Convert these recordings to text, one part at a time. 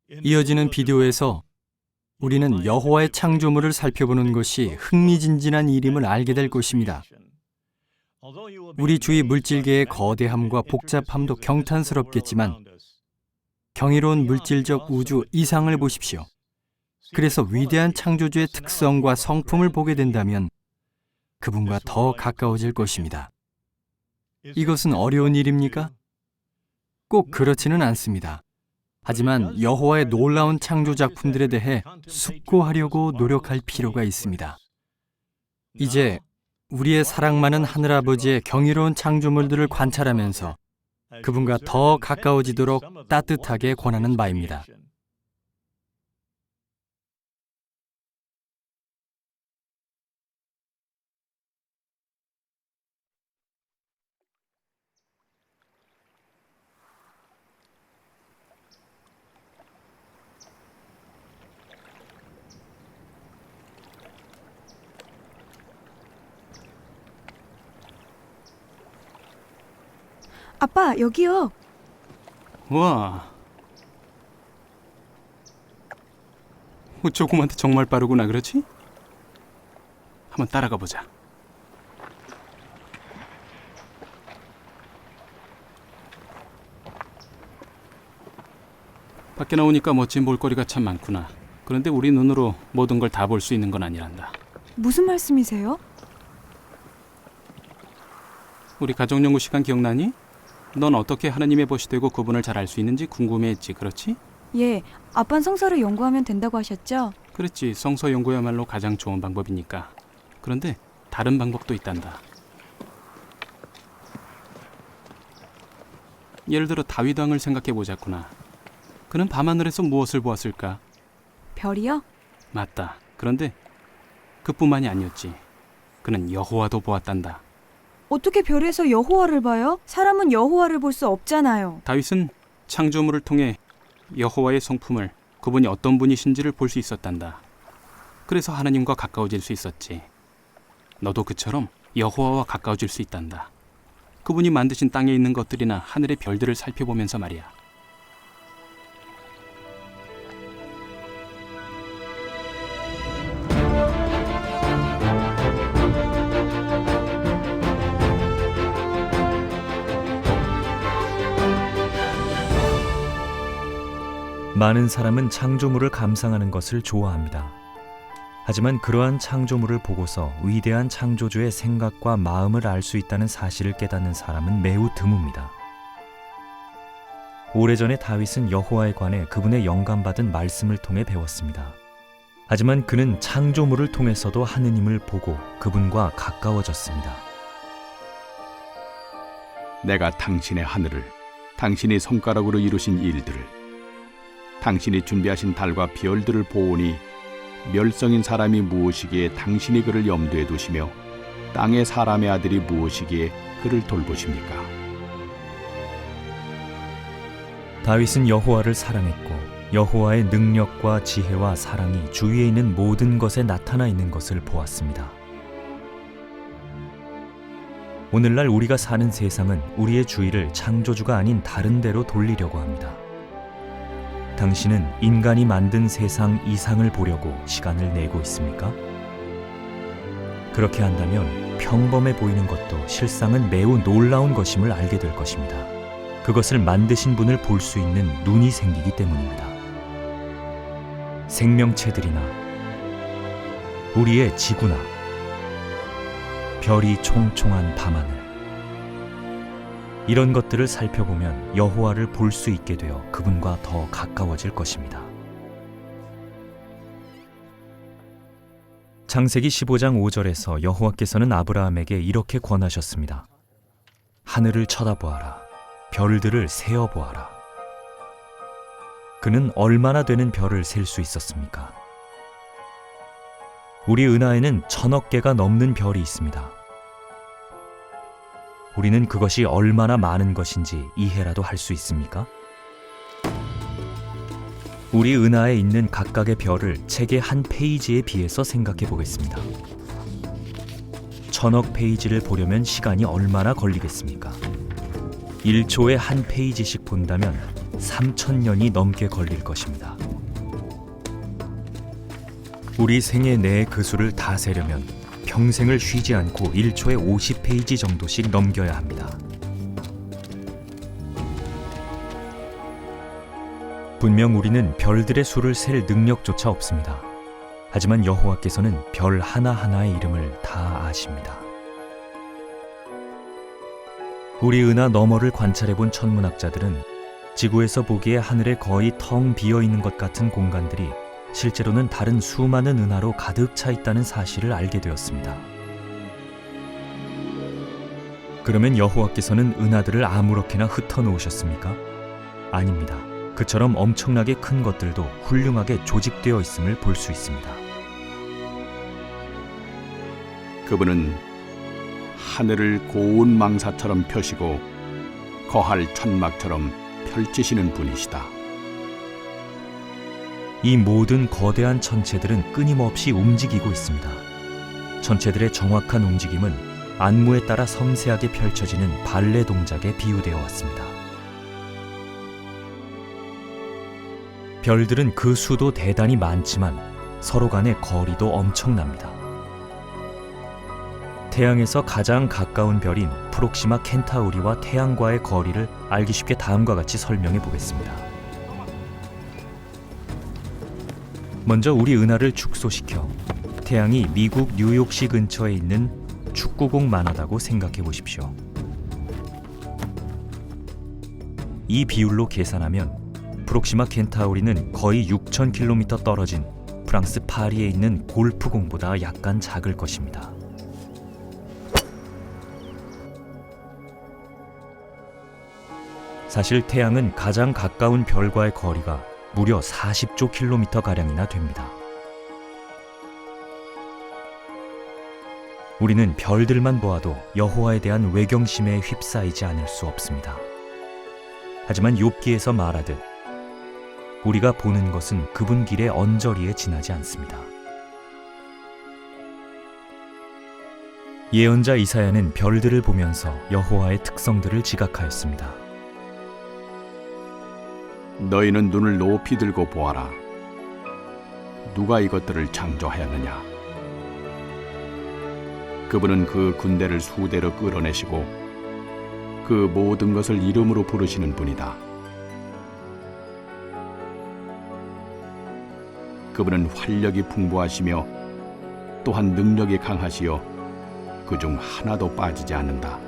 이어지는 비디오에서 우리는 여호와의 창조물을 살펴보는 것이 흥미진진한 일임을 알게 될 것입니다. 우리 주위 물질계의 거대함과 복잡함도 경탄스럽겠지만 경이로운 물질적 우주 이상을 보십시오. 그래서 위대한 창조주의 특성과 성품을 보게 된다면 그분과 더 가까워질 것입니다. 이것은 어려운 일입니까? 꼭 그렇지는 않습니다. 하지만 여호와의 놀라운 창조 작품들에 대해 숙고하려고 노력할 필요가 있습니다. 이제 우리의 사랑 많은 하늘아버지의 경이로운 창조물들을 관찰하면서 그분과 더 가까워지도록 따뜻하게 권하는 바입니다. 아빠, 여기요. 와, 조그만데 정말 빠르구나, 그렇지? 한번 따라가 보자. 밖에 나오니까 멋진 볼거리가 참 많구나. 그런데 우리 눈으로 모든 걸 다 볼 수 있는 건 아니란다. 무슨 말씀이세요? 우리 가족연구 시간 기억나니? 넌 어떻게 하나님의 벗이 되고 그분을 잘 알 수 있는지 궁금해했지, 그렇지? 예, 아빤 성서를 연구하면 된다고 하셨죠? 그렇지, 성서 연구야말로 가장 좋은 방법이니까. 그런데 다른 방법도 있단다. 예를 들어 다윗 왕을 생각해 보자꾸나. 그는 밤하늘에서 무엇을 보았을까? 별이요? 맞다. 그런데 그뿐만이 아니었지. 그는 여호와도 보았단다. 어떻게 별에서 여호와를 봐요? 사람은 여호와를 볼 수 없잖아요. 다윗은 창조물을 통해 여호와의 성품을, 그분이 어떤 분이신지를 볼 수 있었단다. 그래서 하나님과 가까워질 수 있었지. 너도 그처럼 여호와와 가까워질 수 있단다. 그분이 만드신 땅에 있는 것들이나 하늘의 별들을 살펴보면서 말이야. 많은 사람은 창조물을 감상하는 것을 좋아합니다. 하지만 그러한 창조물을 보고서 위대한 창조주의 생각과 마음을 알 수 있다는 사실을 깨닫는 사람은 매우 드뭅니다. 오래전에 다윗은 여호와에 관해 그분의 영감받은 말씀을 통해 배웠습니다. 하지만 그는 창조물을 통해서도 하느님을 보고 그분과 가까워졌습니다. 내가 당신의 하늘을, 당신의 손가락으로 이루신 일들을, 당신이 준비하신 달과 별들을 보오니 멸성인 사람이 무엇이기에 당신이 그를 염두에 두시며 땅의 사람의 아들이 무엇이기에 그를 돌보십니까? 다윗은 여호와를 사랑했고 여호와의 능력과 지혜와 사랑이 주위에 있는 모든 것에 나타나 있는 것을 보았습니다. 오늘날 우리가 사는 세상은 우리의 주의를 창조주가 아닌 다른 데로 돌리려고 합니다. 당신은 인간이 만든 세상 이상을 보려고 시간을 내고 있습니까? 그렇게 한다면 평범해 보이는 것도 실상은 매우 놀라운 것임을 알게 될 것입니다. 그것을 만드신 분을 볼 수 있는 눈이 생기기 때문입니다. 생명체들이나 우리의 지구나 별이 총총한 밤하늘, 이런 것들을 살펴보면 여호와를 볼 수 있게 되어 그분과 더 가까워질 것입니다. 창세기 15장 5절에서 여호와께서는 아브라함에게 이렇게 권하셨습니다. 하늘을 쳐다보아라. 별들을 세어보아라. 그는 얼마나 되는 별을 셀 수 있었습니까? 우리 은하에는 1000억 개가 넘는 별이 있습니다. 우리는 그것이 얼마나 많은 것인지 이해라도 할 수 있습니까? 우리 은하에 있는 각각의 별을 책의 한 페이지에 비해서 생각해 보겠습니다. 1000억 페이지를 보려면 시간이 얼마나 걸리겠습니까? 1초에 한 페이지씩 본다면 3,000년이 넘게 걸릴 것입니다. 우리 생애 내의 그 수를 다 세려면 평생을 쉬지 않고 1초에 50페이지 정도씩 넘겨야 합니다. 분명 우리는 별들의 수를 셀 능력조차 없습니다. 하지만 여호와께서는 별 하나하나의 이름을 다 아십니다. 우리 은하 너머를 관찰해본 천문학자들은 지구에서 보기에 하늘에 거의 텅 비어있는 것 같은 공간들이 실제로는 다른 수많은 은하로 가득 차 있다는 사실을 알게 되었습니다. 그러면 여호와께서는 은하들을 아무렇게나 흩어놓으셨습니까? 아닙니다. 그처럼 엄청나게 큰 것들도 훌륭하게 조직되어 있음을 볼 수 있습니다. 그분은 하늘을 고운 망사처럼 펴시고 거할 천막처럼 펼치시는 분이시다. 이 모든 거대한 천체들은 끊임없이 움직이고 있습니다. 천체들의 정확한 움직임은 안무에 따라 섬세하게 펼쳐지는 발레 동작에 비유되어 왔습니다. 별들은 그 수도 대단히 많지만 서로 간의 거리도 엄청납니다. 태양에서 가장 가까운 별인 프록시마 켄타우리와 태양과의 거리를 알기 쉽게 다음과 같이 설명해 보겠습니다. 먼저 우리 은하를 축소시켜 태양이 미국 뉴욕시 근처에 있는 축구공만 하다고 생각해 보십시오. 이 비율로 계산하면 프록시마 켄타우리는 거의 6,000km 떨어진 프랑스 파리에 있는 골프공보다 약간 작을 것입니다. 사실 태양은 가장 가까운 별과의 거리가 무려 40조 킬로미터가량이나 됩니다. 우리는 별들만 보아도 여호와에 대한 외경심에 휩싸이지 않을 수 없습니다. 하지만 욥기에서 말하듯 우리가 보는 것은 그분 길의 언저리에 지나지 않습니다. 예언자 이사야는 별들을 보면서 여호와의 특성들을 지각하였습니다. 너희는 눈을 높이 들고 보아라. 누가 이것들을 창조하였느냐? 그분은 그 군대를 수대로 끌어내시고 그 모든 것을 이름으로 부르시는 분이다. 그분은 활력이 풍부하시며 또한 능력이 강하시어 그중 하나도 빠지지 않는다.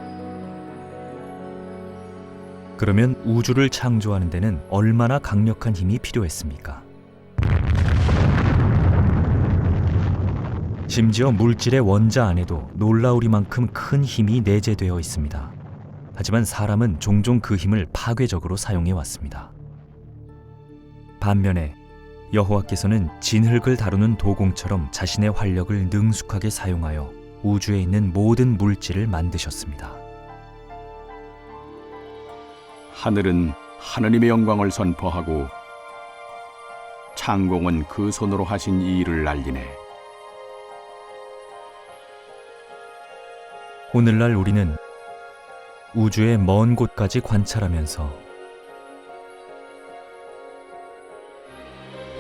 그러면 우주를 창조하는 데는 얼마나 강력한 힘이 필요했습니까? 심지어 물질의 원자 안에도 놀라우리만큼 큰 힘이 내재되어 있습니다. 하지만 사람은 종종 그 힘을 파괴적으로 사용해 왔습니다. 반면에 여호와께서는 진흙을 다루는 도공처럼 자신의 활력을 능숙하게 사용하여 우주에 있는 모든 물질을 만드셨습니다. 하늘은 하느님의 영광을 선포하고 창공은 그 손으로 하신 이 일을 알리네. 오늘날 우리는 우주의 먼 곳까지 관찰하면서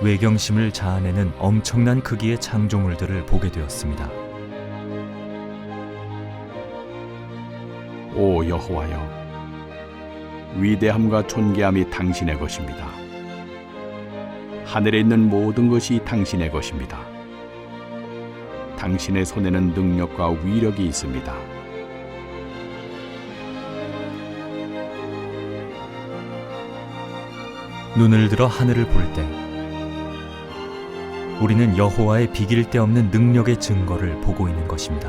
외경심을 자아내는 엄청난 크기의 창조물들을 보게 되었습니다. 오 여호와여, 위대함과 존귀함이 당신의 것입니다. 하늘에 있는 모든 것이 당신의 것입니다. 당신의 손에는 능력과 위력이 있습니다. 눈을 들어 하늘을 볼 때 우리는 여호와의 비길 데 없는 능력의 증거를 보고 있는 것입니다.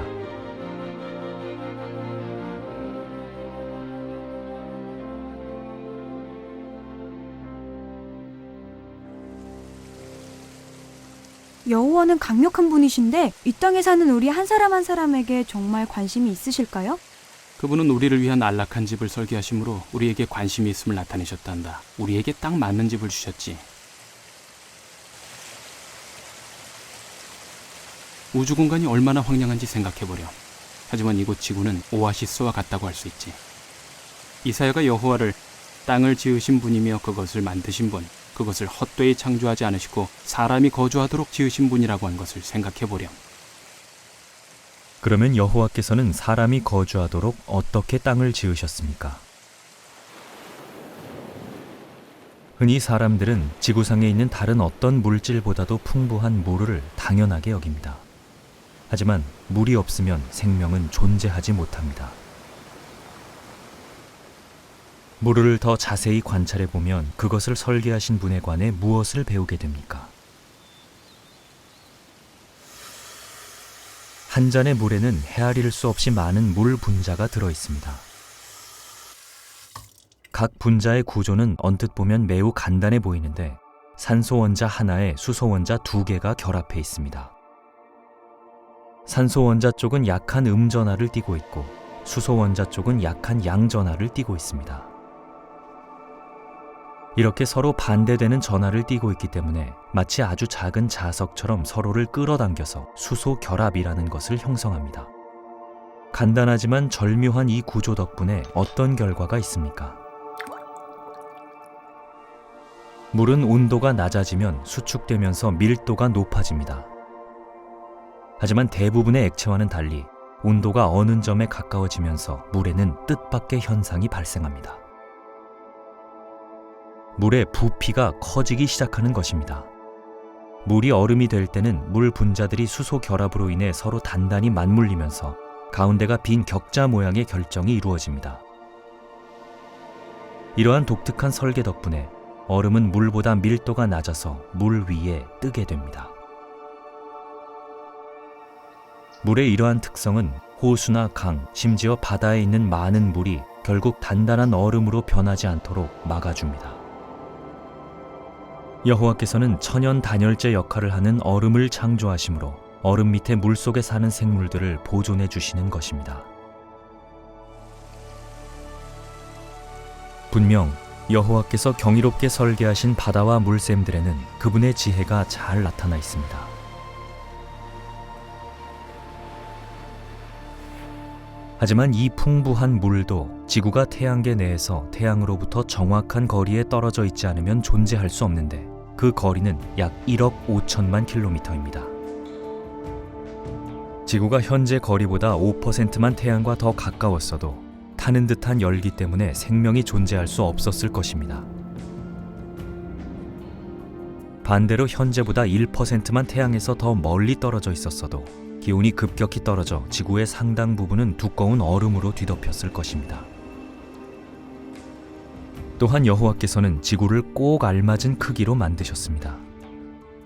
여호와는 강력한 분이신데 이 땅에 사는 우리 한 사람 한 사람에게 정말 관심이 있으실까요? 그분은 우리를 위한 안락한 집을 설계하심으로 우리에게 관심이 있음을 나타내셨단다. 우리에게 딱 맞는 집을 주셨지. 우주 공간이 얼마나 황량한지 생각해보렴. 하지만 이곳 지구는 오아시스와 같다고 할 수 있지. 이사야가 여호와를 땅을 지으신 분이며 그것을 만드신 분, 그것을 헛되이 창조하지 않으시고 사람이 거주하도록 지으신 분이라고 한 것을 생각해 보렴. 그러면 여호와께서는 사람이 거주하도록 어떻게 땅을 지으셨습니까? 흔히 사람들은 지구상에 있는 다른 어떤 물질보다도 풍부한 물을 당연하게 여깁니다. 하지만 물이 없으면 생명은 존재하지 못합니다. 물을 더 자세히 관찰해 보면 그것을 설계하신 분에 관해 무엇을 배우게 됩니까? 한 잔의 물에는 헤아릴 수 없이 많은 물 분자가 들어 있습니다. 각 분자의 구조는 언뜻 보면 매우 간단해 보이는데 산소 원자 하나에 수소 원자 2개가 결합해 있습니다. 산소 원자 쪽은 약한 음전하를 띠고 있고 수소 원자 쪽은 약한 양전하를 띠고 있습니다. 이렇게 서로 반대되는 전하를 띠고 있기 때문에 마치 아주 작은 자석처럼 서로를 끌어당겨서 수소 결합이라는 것을 형성합니다. 간단하지만 절묘한 이 구조 덕분에 어떤 결과가 있습니까? 물은 온도가 낮아지면 수축되면서 밀도가 높아집니다. 하지만 대부분의 액체와는 달리 온도가 어느 점에 가까워지면서 물에는 뜻밖의 현상이 발생합니다. 물의 부피가 커지기 시작하는 것입니다. 물이 얼음이 될 때는 물 분자들이 수소 결합으로 인해 서로 단단히 맞물리면서 가운데가 빈 격자 모양의 결정이 이루어집니다. 이러한 독특한 설계 덕분에 얼음은 물보다 밀도가 낮아서 물 위에 뜨게 됩니다. 물의 이러한 특성은 호수나 강, 심지어 바다에 있는 많은 물이 결국 단단한 얼음으로 변하지 않도록 막아줍니다. 여호와께서는 천연 단열재 역할을 하는 얼음을 창조하심으로 얼음 밑에 물속에 사는 생물들을 보존해 주시는 것입니다. 분명 여호와께서 경이롭게 설계하신 바다와 물샘들에는 그분의 지혜가 잘 나타나 있습니다. 하지만 이 풍부한 물도 지구가 태양계 내에서 태양으로부터 정확한 거리에 떨어져 있지 않으면 존재할 수 없는데 그 거리는 약 1억 5천만 킬로미터입니다. 지구가 현재 거리보다 5%만 태양과 더 가까웠어도 타는 듯한 열기 때문에 생명이 존재할 수 없었을 것입니다. 반대로 현재보다 1%만 태양에서 더 멀리 떨어져 있었어도 기온이 급격히 떨어져 지구의 상당 부분은 두꺼운 얼음으로 뒤덮였을 것입니다. 또한 여호와께서는 지구를 꼭 알맞은 크기로 만드셨습니다.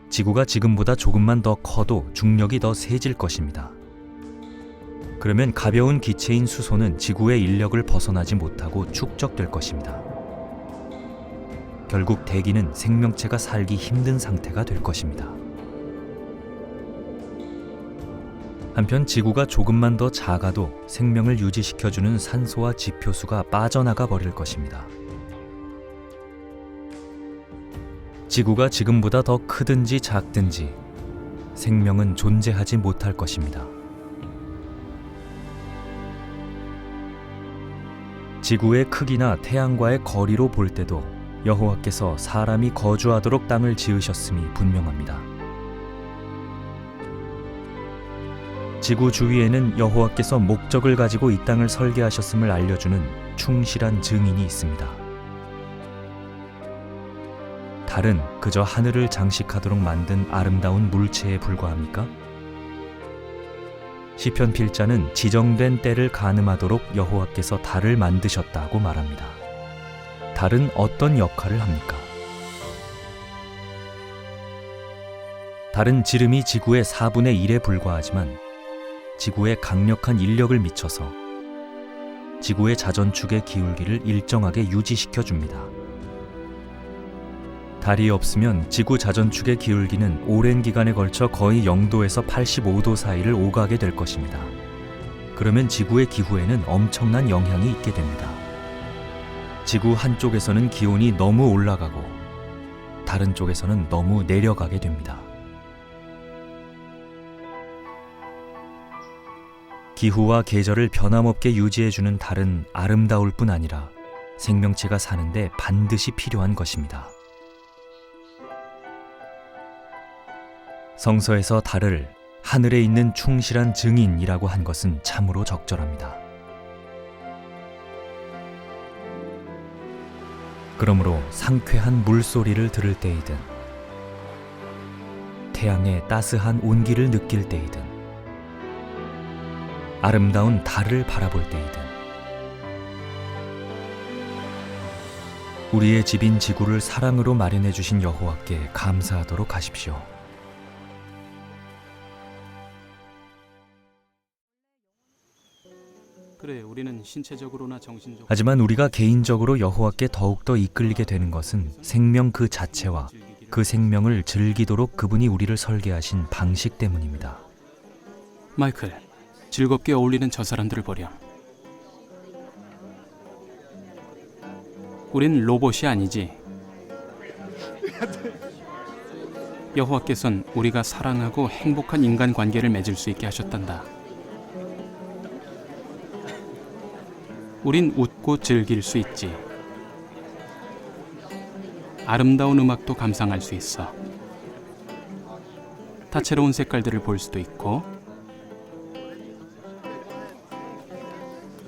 지구가 지금보다 조금만 더 커도 중력이 더 세질 것입니다. 그러면 가벼운 기체인 수소는 지구의 인력을 벗어나지 못하고 축적될 것입니다. 결국 대기는 생명체가 살기 힘든 상태가 될 것입니다. 한편 지구가 조금만 더 작아도 생명을 유지시켜주는 산소와 지표수가 빠져나가 버릴 것입니다. 지구가 지금보다 더 크든지 작든지 생명은 존재하지 못할 것입니다. 지구의 크기나 태양과의 거리로 볼 때도 여호와께서 사람이 거주하도록 땅을 지으셨음이 분명합니다. 지구 주위에는 여호와께서 목적을 가지고 이 땅을 설계하셨음을 알려주는 충실한 증인이 있습니다. 달은 그저 하늘을 장식하도록 만든 아름다운 물체에 불과합니까? 시편 필자는 지정된 때를 가늠하도록 여호와께서 달을 만드셨다고 말합니다. 달은 어떤 역할을 합니까? 달은 지름이 지구의 4분의 1에 불과하지만 지구에 강력한 인력을 미쳐서 지구의 자전축의 기울기를 일정하게 유지시켜 줍니다. 달이 없으면 지구 자전축의 기울기는 오랜 기간에 걸쳐 거의 0도에서 85도 사이를 오가게 될 것입니다. 그러면 지구의 기후에는 엄청난 영향이 있게 됩니다. 지구 한쪽에서는 기온이 너무 올라가고 다른 쪽에서는 너무 내려가게 됩니다. 기후와 계절을 변함없게 유지해주는 달은 아름다울 뿐 아니라 생명체가 사는데 반드시 필요한 것입니다. 성서에서 달을 하늘에 있는 충실한 증인이라고 한 것은 참으로 적절합니다. 그러므로 상쾌한 물소리를 들을 때이든 태양의 따스한 온기를 느낄 때이든 아름다운 달을 바라볼 때이든 우리의 집인 지구를 사랑으로 마련해 주신 여호와께 감사하도록 하십시오. 그래, 우리는 신체적으로나 정신적으로 하지만 우리가 개인적으로 여호와께 더욱더 이끌리게 되는 것은 생명 그 자체와 그 생명을 즐기도록 그분이 우리를 설계하신 방식 때문입니다. 마이클, 즐겁게 어울리는 저 사람들을 보렴. 우린 로봇이 아니지. 여호와께서는 우리가 사랑하고 행복한 인간관계를 맺을 수 있게 하셨단다. 우린 웃고 즐길 수 있지. 아름다운 음악도 감상할 수 있어. 다채로운 색깔들을 볼 수도 있고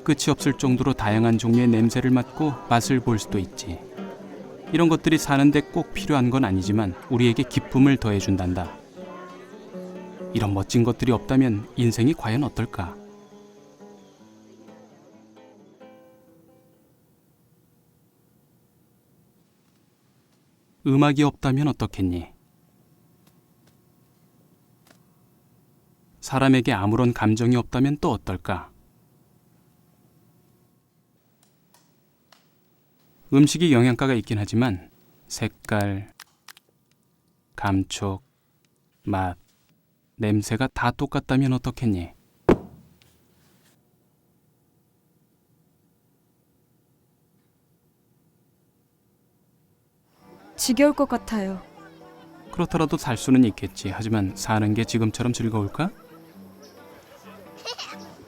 끝이 없을 정도로 다양한 종류의 냄새를 맡고 맛을 볼 수도 있지. 이런 것들이 사는데 꼭 필요한 건 아니지만 우리에게 기쁨을 더해준단다. 이런 멋진 것들이 없다면 인생이 과연 어떨까? 음악이 없다면 어떻겠니? 사람에게 아무런 감정이 없다면 또 어떨까? 음식이 영양가가 있긴 하지만 색깔, 감촉, 맛, 냄새가 다 똑같다면 어떻겠니? 지겨울 것 같아요. 그렇더라도 살 수는 있겠지. 하지만 사는 게 지금처럼 즐거울까?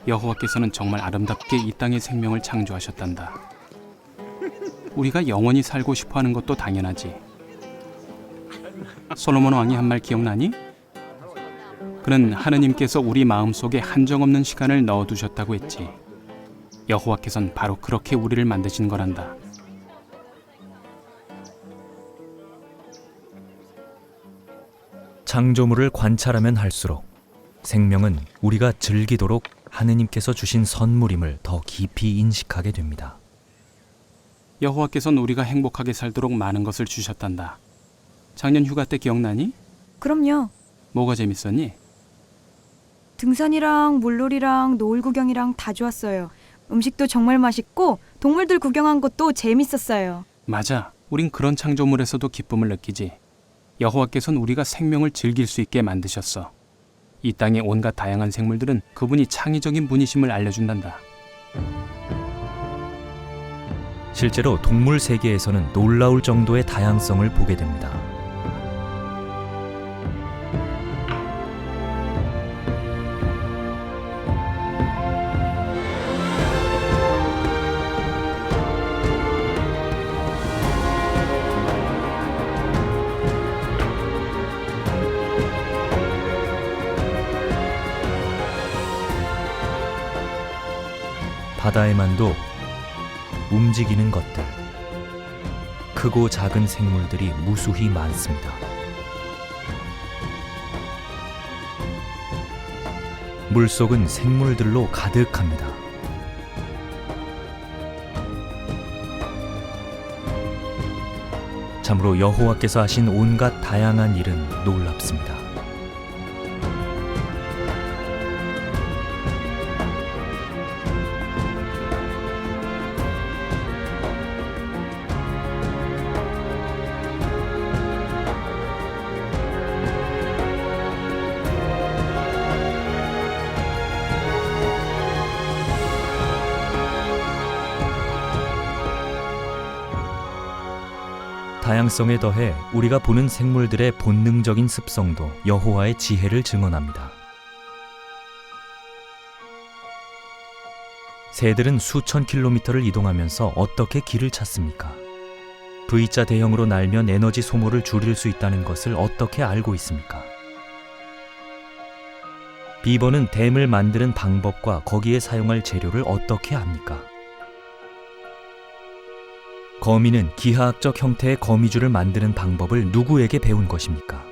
여호와께서는 정말 아름답게 이 땅의 생명을 창조하셨단다. 우리가 영원히 살고 싶어하는 것도 당연하지. 솔로몬 왕이 한 말 기억나니? 그는 하느님께서 우리 마음속에 한정없는 시간을 넣어두셨다고 했지. 여호와께서는 바로 그렇게 우리를 만드신 거란다. 창조물을 관찰하면 할수록 생명은 우리가 즐기도록 하느님께서 주신 선물임을 더 깊이 인식하게 됩니다. 여호와께서는 우리가 행복하게 살도록 많은 것을 주셨단다. 작년 휴가 때 기억나니? 그럼요. 뭐가 재밌었니? 등산이랑 물놀이랑 노을 구경이랑 다 좋았어요. 음식도 정말 맛있고 동물들 구경한 것도 재밌었어요. 맞아. 우린 그런 창조물에서도 기쁨을 느끼지. 여호와께서는 우리가 생명을 즐길 수 있게 만드셨어. 이 땅의 온갖 다양한 생물들은 그분이 창의적인 분이심을 알려준단다. 실제로 동물 세계에서는 놀라울 정도의 다양성을 보게 됩니다. 바다에만도 움직이는 것들, 크고 작은 생물들이 무수히 많습니다. 물속은 생물들로 가득합니다. 참으로 여호와께서 하신 온갖 다양한 일은 놀랍습니다. 다양성에 더해 우리가 보는 생물들의 본능적인 습성도 여호와의 지혜를 증언합니다. 새들은 수천 킬로미터를 이동하면서 어떻게 길을 찾습니까? V자 대형으로 날면 에너지 소모를 줄일 수 있다는 것을 어떻게 알고 있습니까? 비버는 댐을 만드는 방법과 거기에 사용할 재료를 어떻게 압니까? 거미는 기하학적 형태의 거미줄을 만드는 방법을 누구에게 배운 것입니까?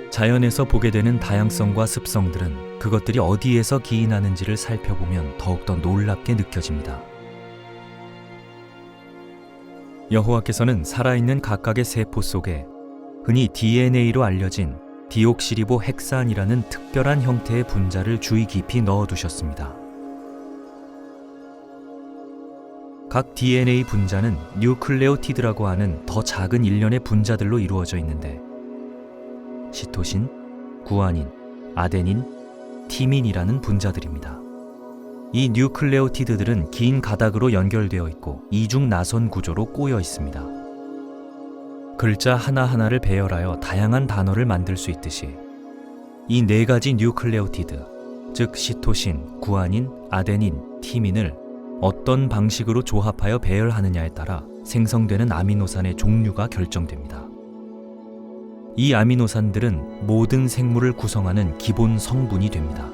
자연에서 보게 되는 다양성과 습성들은 그것들이 어디에서 기인하는지를 살펴보면 더욱더 놀랍게 느껴집니다. 여호와께서는 살아있는 각각의 세포 속에 흔히 DNA로 알려진 디옥시리보 헥산이라는 특별한 형태의 분자를 주의 깊이 넣어두셨습니다. 각 DNA 분자는 뉴클레오티드라고 하는 더 작은 일련의 분자들로 이루어져 있는데 시토신, 구아닌, 아데닌, 티민이라는 분자들입니다. 이 뉴클레오티드들은 긴 가닥으로 연결되어 있고 이중 나선 구조로 꼬여 있습니다. 글자 하나하나를 배열하여 다양한 단어를 만들 수 있듯이 이 네 가지 뉴클레오티드, 즉 시토신, 구아닌, 아데닌, 티민을 어떤 방식으로 조합하여 배열하느냐에 따라 생성되는 아미노산의 종류가 결정됩니다. 이 아미노산들은 모든 생물을 구성하는 기본 성분이 됩니다.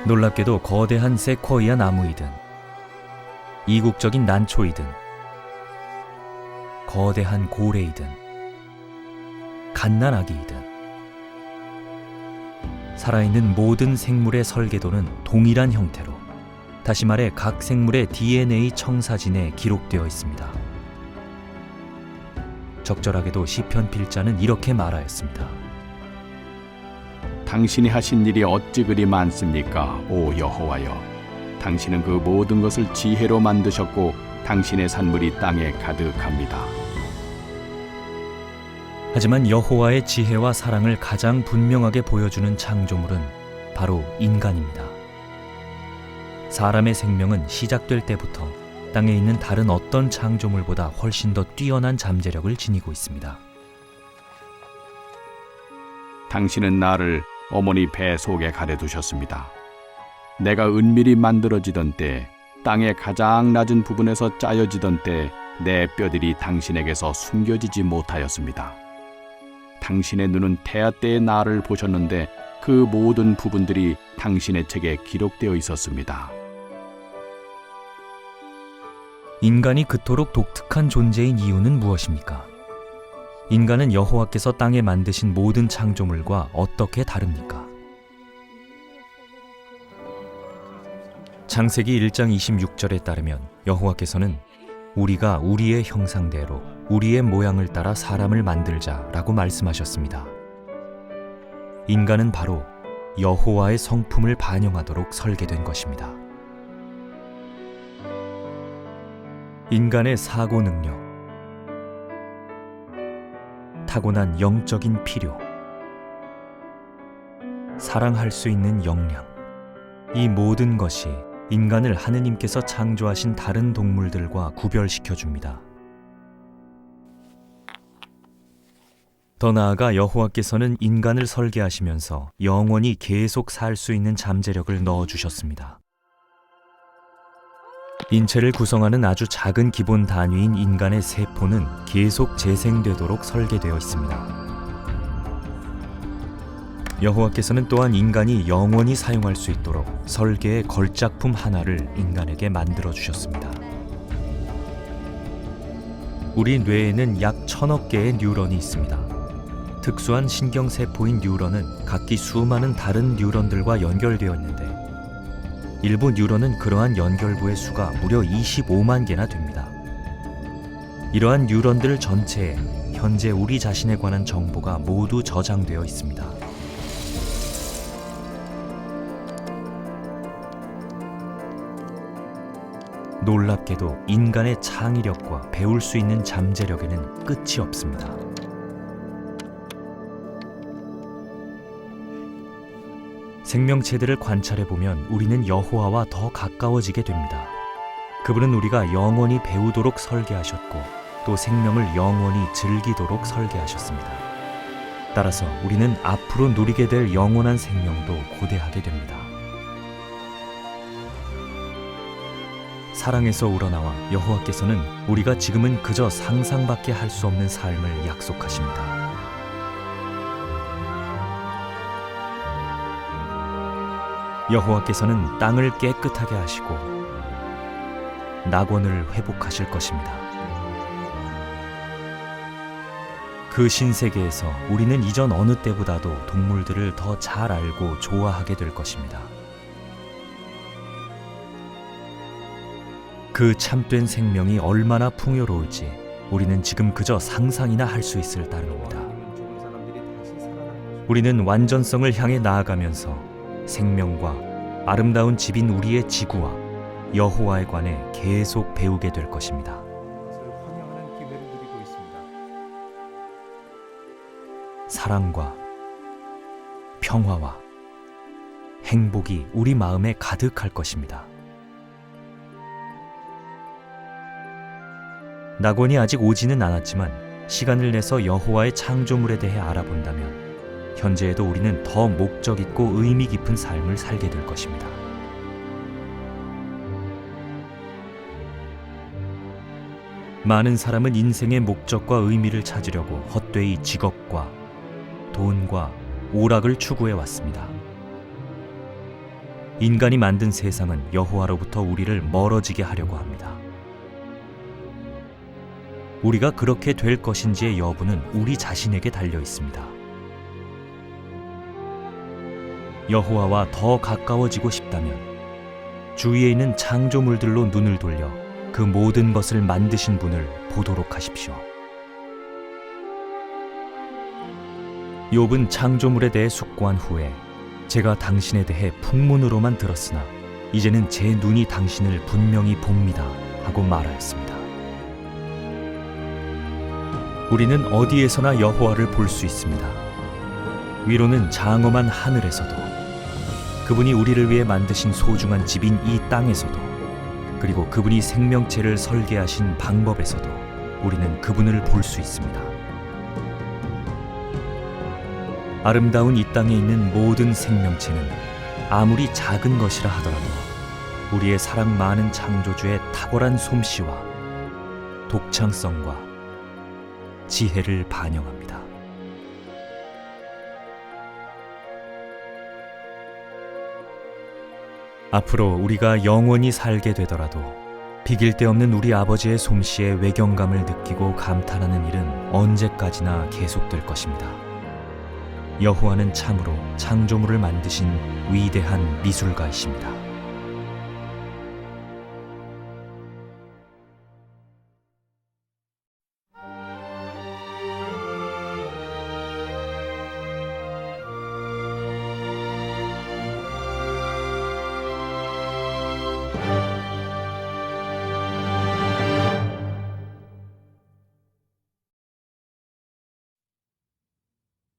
놀랍게도 거대한 세쿼이아 나무이든 이국적인 난초이든 거대한 고래이든 갓난아기이든 살아있는 모든 생물의 설계도는 동일한 형태로, 다시 말해 각 생물의 DNA 청사진에 기록되어 있습니다. 적절하게도 시편 필자는 이렇게 말하였습니다. 당신이 하신 일이 어찌 그리 많습니까, 오 여호와여. 당신은 그 모든 것을 지혜로 만드셨고 당신의 산물이 땅에 가득합니다. 하지만 여호와의 지혜와 사랑을 가장 분명하게 보여주는 창조물은 바로 인간입니다. 사람의 생명은 시작될 때부터 땅에 있는 다른 어떤 창조물보다 훨씬 더 뛰어난 잠재력을 지니고 있습니다. 당신은 나를 어머니 배 속에 가려두셨습니다. 내가 은밀히 만들어지던 때, 땅의 가장 낮은 부분에서 짜여지던 때 내 뼈들이 당신에게서 숨겨지지 못하였습니다. 당신의 눈은 태아 때의 나를 보셨는데 그 모든 부분들이 당신의 책에 기록되어 있었습니다. 인간이 그토록 독특한 존재인 이유는 무엇입니까? 인간은 여호와께서 땅에 만드신 모든 창조물과 어떻게 다릅니까? 창세기 1장 26절에 따르면 여호와께서는 우리가 우리의 형상대로 우리의 모양을 따라 사람을 만들자라고 말씀하셨습니다. 인간은 바로 여호와의 성품을 반영하도록 설계된 것입니다. 인간의 사고 능력, 타고난 영적인 필요, 사랑할 수 있는 역량, 이 모든 것이 인간을 하느님께서 창조하신 다른 동물들과 구별시켜 줍니다. 더 나아가 여호와께서는 인간을 설계하시면서 영원히 계속 살 수 있는 잠재력을 넣어주셨습니다. 인체를 구성하는 아주 작은 기본 단위인 인간의 세포는 계속 재생되도록 설계되어 있습니다. 여호와께서는 또한 인간이 영원히 사용할 수 있도록 설계의 걸작품 하나를 인간에게 만들어 주셨습니다. 우리 뇌에는 약 1000억 개의 뉴런이 있습니다. 특수한 신경세포인 뉴런은 각기 수많은 다른 뉴런들과 연결되어 있는데 일부 뉴런은 그러한 연결부의 수가 무려 25만 개나 됩니다. 이러한 뉴런들 전체에 현재 우리 자신에 관한 정보가 모두 저장되어 있습니다. 놀랍게도 인간의 창의력과 배울 수 있는 잠재력에는 끝이 없습니다. 생명체들을 관찰해 보면 우리는 여호와와 더 가까워지게 됩니다. 그분은 우리가 영원히 배우도록 설계하셨고 또 생명을 영원히 즐기도록 설계하셨습니다. 따라서 우리는 앞으로 누리게 될 영원한 생명도 고대하게 됩니다. 사랑에서 우러나와 여호와께서는 우리가 지금은 그저 상상밖에 할 수 없는 삶을 약속하십니다. 여호와께서는 땅을 깨끗하게 하시고 낙원을 회복하실 것입니다. 그 신세계에서 우리는 이전 어느 때보다도 동물들을 더 잘 알고 좋아하게 될 것입니다. 그 참된 생명이 얼마나 풍요로울지 우리는 지금 그저 상상이나 할 수 있을 따름입니다. 우리는 완전성을 향해 나아가면서 생명과 아름다운 집인 우리의 지구와 여호와에 관해 계속 배우게 될 것입니다. 사랑과 평화와 행복이 우리 마음에 가득할 것입니다. 낙원이 아직 오지는 않았지만 시간을 내서 여호와의 창조물에 대해 알아본다면 현재에도 우리는 더 목적 있고 의미 깊은 삶을 살게 될 것입니다. 많은 사람은 인생의 목적과 의미를 찾으려고 헛되이 직업과 돈과 오락을 추구해 왔습니다. 인간이 만든 세상은 여호와로부터 우리를 멀어지게 하려고 합니다. 우리가 그렇게 될 것인지의 여부는 우리 자신에게 달려 있습니다. 여호와와 더 가까워지고 싶다면 주위에 있는 창조물들로 눈을 돌려 그 모든 것을 만드신 분을 보도록 하십시오. 욥은 창조물에 대해 숙고한 후에 제가 당신에 대해 풍문으로만 들었으나 이제는 제 눈이 당신을 분명히 봅니다 하고 말하였습니다. 우리는 어디에서나 여호와를 볼 수 있습니다. 위로는 장엄한 하늘에서도, 그분이 우리를 위해 만드신 소중한 집인 이 땅에서도, 그리고 그분이 생명체를 설계하신 방법에서도 우리는 그분을 볼 수 있습니다. 아름다운 이 땅에 있는 모든 생명체는 아무리 작은 것이라 하더라도 우리의 사랑 많은 창조주의 탁월한 솜씨와 독창성과 지혜를 반영합니다. 앞으로 우리가 영원히 살게 되더라도 비길 데 없는 우리 아버지의 솜씨에 외경감을 느끼고 감탄하는 일은 언제까지나 계속될 것입니다. 여호와는 참으로 창조물을 만드신 위대한 미술가이십니다.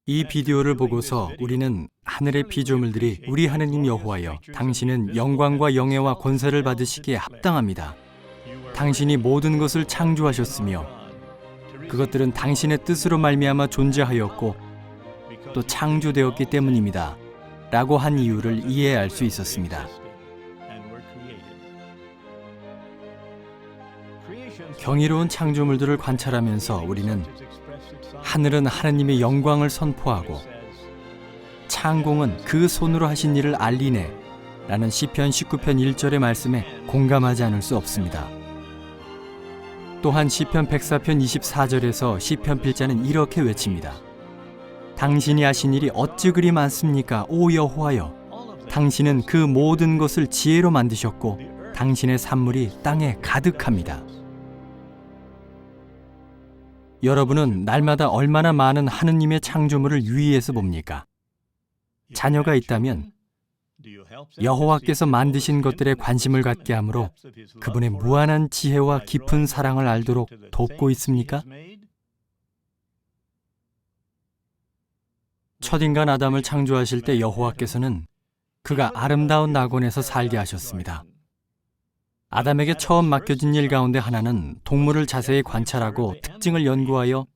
이 비디오를 보고서 우리는 하늘의 피조물들이 우리 하느님 여호와여, 당신은 영광과 영예와 권세를 받으시기에 합당합니다. 당신이 모든 것을 창조하셨으며 그것들은 당신의 뜻으로 말미암아 존재하였고 또 창조되었기 때문입니다. 라고 한 이유를 이해할 수 있었습니다. 경이로운 창조물들을 관찰하면서 우리는 하늘은 하느님의 영광을 선포하고 창공은 그 손으로 하신 일을 알리네 라는 시편 19편 1절의 말씀에 공감하지 않을 수 없습니다. 또한 시편 104편 24절에서 시편 필자는 이렇게 외칩니다. 당신이 하신 일이 어찌 그리 많습니까? 오 여호와여, 당신은 그 모든 것을 지혜로 만드셨고 당신의 산물이 땅에 가득합니다. 여러분은 날마다 얼마나 많은 하느님의 창조물을 유의해서 봅니까? 자녀가 있다면 여호와께서 만드신 것들에 관심을 갖게 하므로 그분의 무한한 지혜와 깊은 사랑을 알도록 돕고 있습니까? 첫인간 아담을 창조하실 때 여호와께서는 그가 아름다운 낙원에서 살게 하셨습니다. 아담에게 처음 맡겨진 일 가운데 하나는 동물을 자세히 관찰하고 특징을 연구하여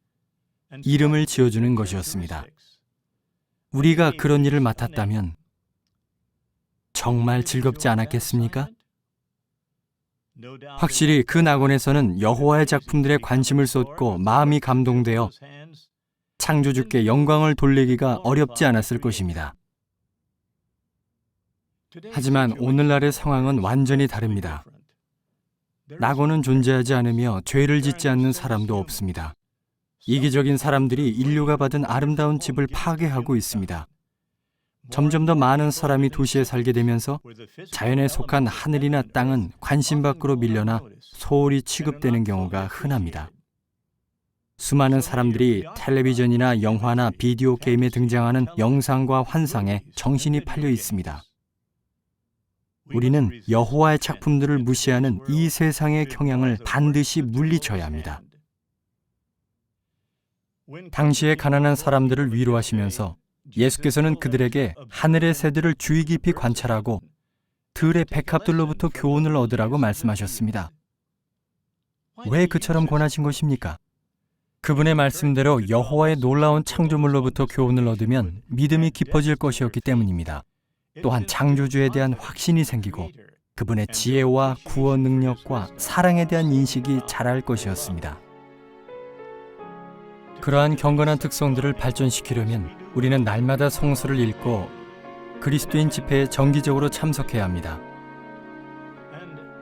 이름을 지어주는 것이었습니다. 우리가 그런 일을 맡았다면 정말 즐겁지 않았겠습니까? 확실히 그 낙원에서는 여호와의 작품들에 관심을 쏟고 마음이 감동되어 창조주께 영광을 돌리기가 어렵지 않았을 것입니다. 하지만 오늘날의 상황은 완전히 다릅니다. 낙원은 존재하지 않으며 죄를 짓지 않는 사람도 없습니다. 이기적인 사람들이 인류가 받은 아름다운 집을 파괴하고 있습니다. 점점 더 많은 사람이 도시에 살게 되면서 자연에 속한 하늘이나 땅은 관심 밖으로 밀려나 소홀히 취급되는 경우가 흔합니다. 수많은 사람들이 텔레비전이나 영화나 비디오 게임에 등장하는 영상과 환상에 정신이 팔려 있습니다. 우리는 여호와의 작품들을 무시하는 이 세상의 경향을 반드시 물리쳐야 합니다. 당시의 가난한 사람들을 위로하시면서 예수께서는 그들에게 하늘의 새들을 주의 깊이 관찰하고 들의 백합들로부터 교훈을 얻으라고 말씀하셨습니다. 왜 그처럼 권하신 것입니까? 그분의 말씀대로 여호와의 놀라운 창조물로부터 교훈을 얻으면 믿음이 깊어질 것이었기 때문입니다. 또한 창조주에 대한 확신이 생기고 그분의 지혜와 구원 능력과 사랑에 대한 인식이 자랄 것이었습니다. 그러한 경건한 특성들을 발전시키려면 우리는 날마다 성서를 읽고 그리스도인 집회에 정기적으로 참석해야 합니다.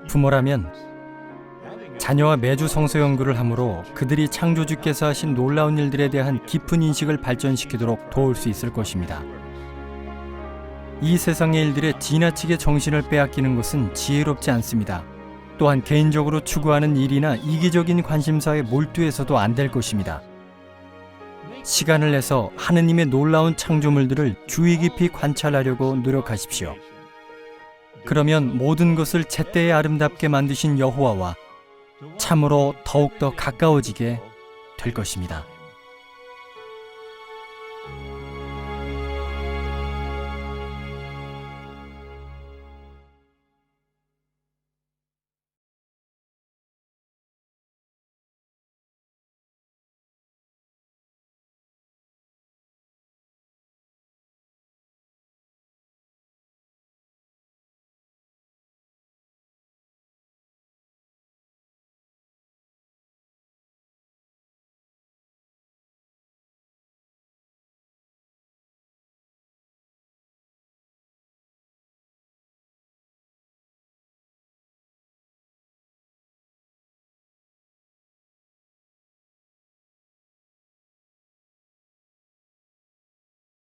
부모라면 자녀와 매주 성서 연구를 함으로 그들이 창조주께서 하신 놀라운 일들에 대한 깊은 인식을 발전시키도록 도울 수 있을 것입니다. 이 세상의 일들에 지나치게 정신을 빼앗기는 것은 지혜롭지 않습니다. 또한 개인적으로 추구하는 일이나 이기적인 관심사에 몰두해서도 안 될 것입니다. 시간을 내서 하느님의 놀라운 창조물들을 주의 깊이 관찰하려고 노력하십시오. 그러면 모든 것을 제때에 아름답게 만드신 여호와와 참으로 더욱더 가까워지게 될 것입니다.